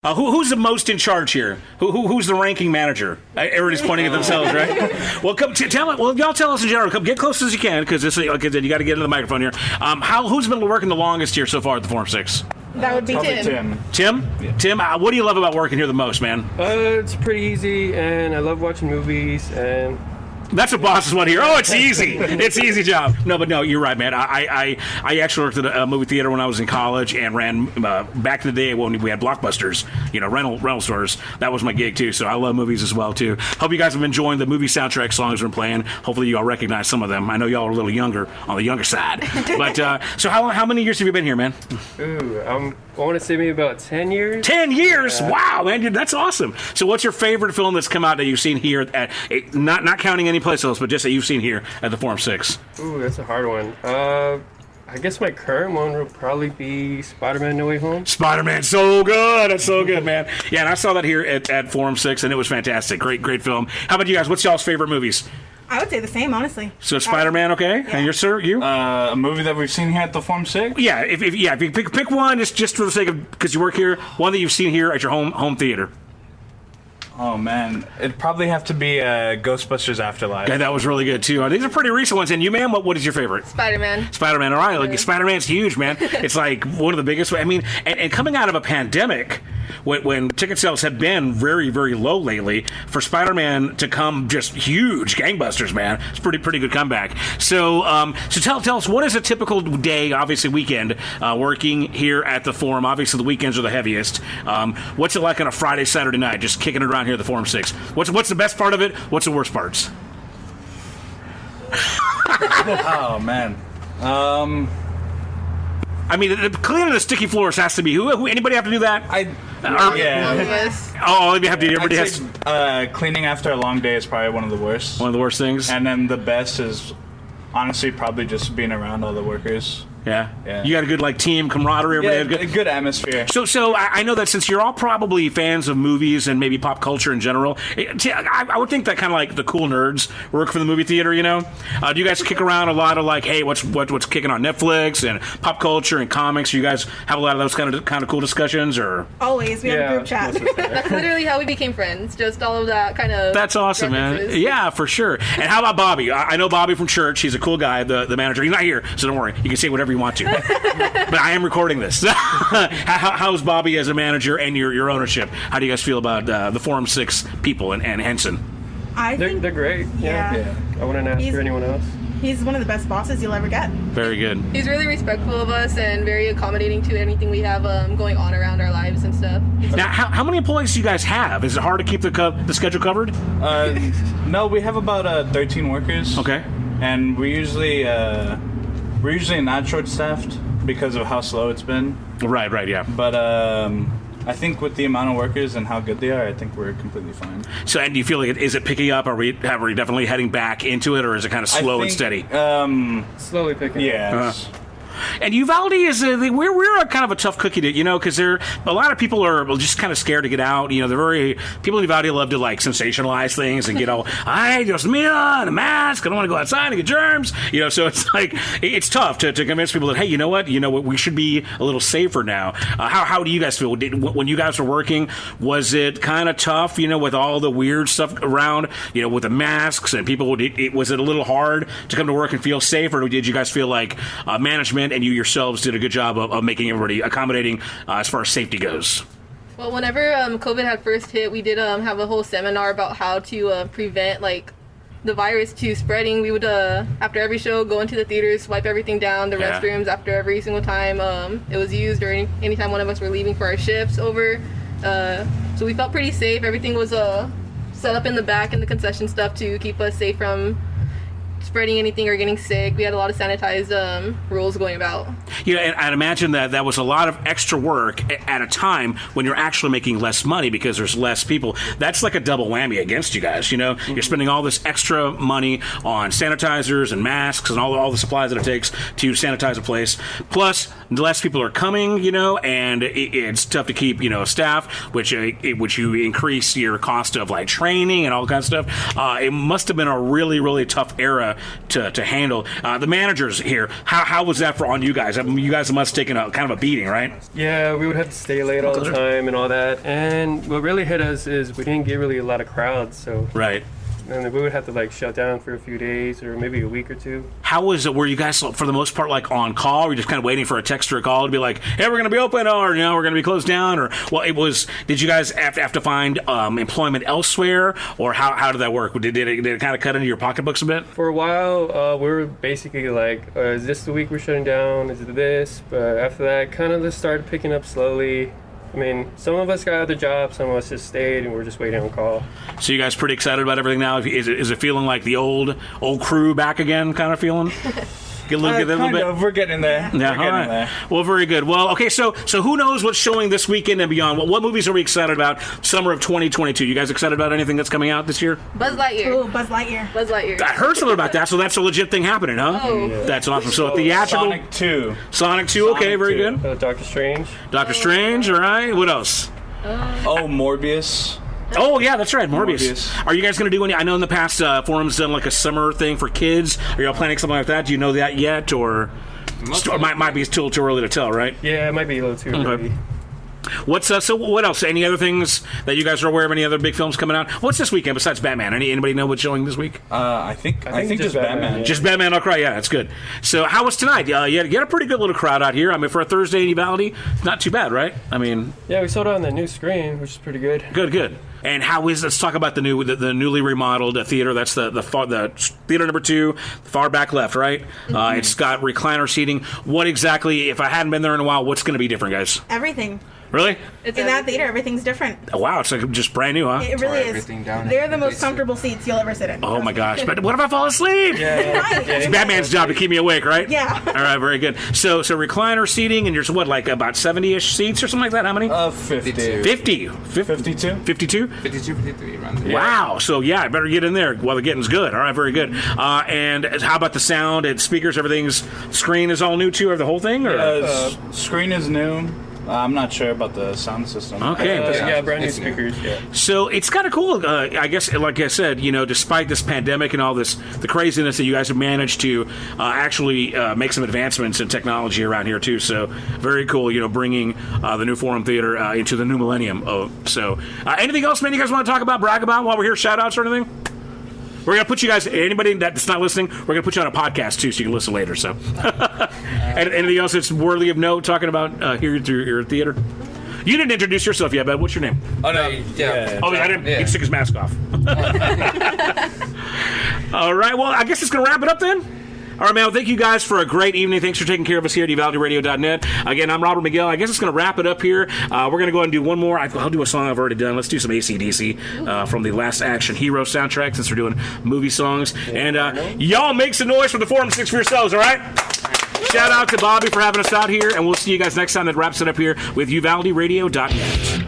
Who's the most in charge here? Who's the ranking manager? Everybody's pointing at themselves, right? Well, y'all tell us in general. Come get close as you can, because you got to get into the microphone here. Who's been working the longest here so far at the Forum 6? That would be Tim. Tim? Yeah. Tim, what do you love about working here the most, man? It's pretty easy, and I love watching movies, and... That's what bosses want to hear. Oh, it's easy. It's an easy job. No, you're right, man. I actually worked at a movie theater when I was in college and ran back in the day when we had Blockbusters, rental stores. That was my gig, too. So I love movies as well, too. Hope you guys have been enjoying the movie soundtrack songs we're playing. Hopefully you all recognize some of them. I know y'all are a little younger, on the younger side. But so how many years have you been here, man? I want to say maybe about 10 years. 10 years? Wow, man. Dude, that's awesome. So what's your favorite film that's come out that you've seen here, not counting any place else, but just that you've seen here at the Forum 6? Ooh, that's a hard one. I guess my current one would probably be Spider-Man No Way Home. Spider-Man, so good. That's so good, man. Yeah, and I saw that here at Forum 6, and it was fantastic. Great film. How about you guys? What's y'all's favorite movies? I would say the same, honestly. So Spider-Man, okay? Yeah. And your sir, you? A movie that we've seen here at the Forum 6? Yeah, if you pick one, just for the sake of, because you work here, one that you've seen here at your home theater. Oh, man. It'd probably have to be Ghostbusters Afterlife. Yeah, that was really good, too. These are pretty recent ones. And you, ma'am, what is your favorite? Spider-Man. Spider-Man, all right. Like, Spider-Man's huge, man. It's like one of the biggest. I mean, and coming out of a pandemic, when ticket sales have been very, very low lately, for Spider-Man to come just huge, gangbusters, man, it's pretty good comeback. So tell us, what is a typical day, obviously weekend, working here at the Forum? Obviously, the weekends are the heaviest. What's it like on a Friday, Saturday night, just kicking it around here at the Forum 6? What's the best part of it? What's the worst parts? Oh, man. I mean, cleaning the sticky floors has to be. Who anybody have to do that? Yeah. Oh, you have to. Everybody has. Cleaning after a long day is probably one of the worst. One of the worst things. And then the best is honestly probably just being around all the workers. Yeah. You got a good team camaraderie. Yeah, good atmosphere. So I know that since you're all probably fans of movies and maybe pop culture in general, I would think that kind of like the cool nerds work for the movie theater. Do you guys kick around a lot of hey, what's kicking on Netflix and pop culture and comics? You guys have a lot of those kind of cool discussions, or always we have a group chat. That's literally how we became friends. Just all of that kind of. That's awesome, references. Man. Yeah, for sure. And how about Bobby? I know Bobby from church. He's a cool guy. The manager. He's not here, so don't worry. You can say whatever you want to. But I am recording this. How's Bobby as a manager and your ownership? How do you guys feel about the Forum 6 people and Henson? They're great. Yeah. I wouldn't ask for anyone else. He's one of the best bosses you'll ever get. Very good. He's really respectful of us and very accommodating to anything we have going on around our lives and stuff. Now, how many employees do you guys have? Is it hard to keep the schedule covered? No, we have about 13 workers. Okay. And we're usually not short-staffed because of how slow it's been. Right, yeah. But I think with the amount of workers and how good they are, I think we're completely fine. So, and do you feel like is it picking up? Are we definitely heading back into it, or is it kind of slow and steady? Slowly picking up. Yeah. And Uvalde is we're a kind of a tough cookie to because a lot of people are just kind of scared to get out. They're people in Uvalde love to sensationalize things and get all just me and a mask. I don't want to go outside and get germs. So it's it's tough to convince people that hey, you know what, we should be a little safer now. How do you guys feel when you guys were working? Was it kind of tough? With all the weird stuff around. With the masks and people. Was it a little hard to come to work and feel safe, or did you guys feel like management and you yourselves did a good job of making everybody accommodating as far as safety goes? Well, whenever COVID had first hit, we did have a whole seminar about how to prevent the virus to spreading. We would after every show go into the theaters, wipe everything down, the restrooms after every single time it was used, or anytime one of us were leaving for our shifts over. So we felt pretty safe. Everything was set up in the back and the concession stuff to keep us safe from spreading anything or getting sick. We had a lot of sanitized rules going about. And I'd imagine that was a lot of extra work at a time when you're actually making less money because there's less people. That's like a double whammy against you guys. You're spending all this extra money on sanitizers and masks and all the supplies that it takes to sanitize a place. Plus, less people are coming, and it's tough to keep, staff, which you increase your cost of like training and all kinds of stuff. It must have been a really, really tough era to handle. The managers here, how was that on you guys? I mean, you guys must have taken a kind of a beating, right? Yeah, we would have to stay late all the time and all that. And what really hit us is we didn't get really a lot of crowds, so Right. and we would have to like shut down for a few days or maybe a week or two. How was it? Were you guys, for the most part, like on call? Were you just kind of waiting for a text or a call to be like, hey, we're going to be open, or, we're going to be closed down? Or, well, did you guys have to find employment elsewhere? Or how did that work? Did it kind of cut into your pocketbooks a bit? For a while, we were basically like, is this the week we're shutting down? Is it this? But after that, kind of just started picking up slowly. I mean, some of us got other jobs, some of us just stayed, and we're just waiting on call. So you guys pretty excited about everything now? Is it feeling like the old crew back again kind of feeling? Get a little bit. We're getting there. Yeah, all right. There. Well, very good. Well, okay, so who knows what's showing this weekend and beyond? What movies are we excited about summer of 2022? You guys excited about anything that's coming out this year? Buzz Lightyear. Ooh, Buzz Lightyear. Buzz Lightyear. I heard something about that, so that's a legit thing happening, huh? Oh. Yeah. That's awesome. So theatrical. Sonic 2. Sonic 2, okay, Sonic very 2. good. Doctor Strange. Doctor Strange, all right. What else? Oh, Morbius. Oh, yeah, that's right, Morbius. Are you guys going to do any? I know in the past, Forum's done like a summer thing for kids. Are y'all planning something like that? Do you know that yet? Or might be still too early to tell, right? Yeah, it might be a little too early. What's so? What else? Any other things that you guys are aware of? Any other big films coming out? What's this weekend besides Batman? Anybody know what's showing this week? I think just Batman. Yeah. Just Batman. I'll cry. Yeah, that's good. So how was tonight? You had a pretty good little crowd out here. I mean, for a Thursday in Uvalde, it's not too bad, right? I mean, Yeah, we saw it on the new screen, which is pretty good. good. And how is? Let's talk about the newly remodeled theater. That's the theater number 2, the far back left, right? It's got recliner seating. What exactly? If I hadn't been there in a while, what's going to be different, guys? Everything. Really? In that theater, everything's different. Oh, wow, it's like just brand new, huh? It really is. everything down. They're the most comfortable seats you'll ever sit in. Oh my gosh! But what if I fall asleep? Right. It's Batman's job to keep me awake, right? Yeah. All right, very good. So recliner seating, and there's what, like about 70-ish seats or something like that? How many? 50. 50. 52? 52? 52, 53 around there. Wow. So yeah, I better get in there while the getting's good. All right, very good. And how about the sound and speakers? Everything's screen is all new too, or the whole thing? Or? Screen is new. I'm not sure about the sound system. Okay. Yeah, brand new It's new. speakers. Yeah. So it's kind of cool, I guess, like I said, despite this pandemic and all this, the craziness that you guys have managed to actually make some advancements in technology around here, too. So very cool, bringing the new Forum Theater into the new millennium. Anything else, man, you guys want to talk about, brag about while we're here? Shout-outs or anything? We're going to put you guys, anybody that's not listening, we're going to put you on a podcast, too, so you can listen later. So, anything else that's worthy of note talking about here through your theater? You didn't introduce yourself yet, but what's your name? Oh, no, yeah. Oh, I didn't. Yeah. He took his mask off. All right. Well, I guess it's going to wrap it up then. All right, man. Well, thank you guys for a great evening. Thanks for taking care of us here at UvaldeRadio.net. Again, I'm Robert Miguel. I guess it's going to wrap it up here. We're going to go ahead and do one more. I'll do a song I've already done. Let's do some AC/DC from the Last Action Hero soundtrack, since we're doing movie songs. And y'all make some noise for the Forum 6 for yourselves, all right? Shout out to Bobby for having us out here, and we'll see you guys next time. That wraps it up here with UvaldeRadio.net.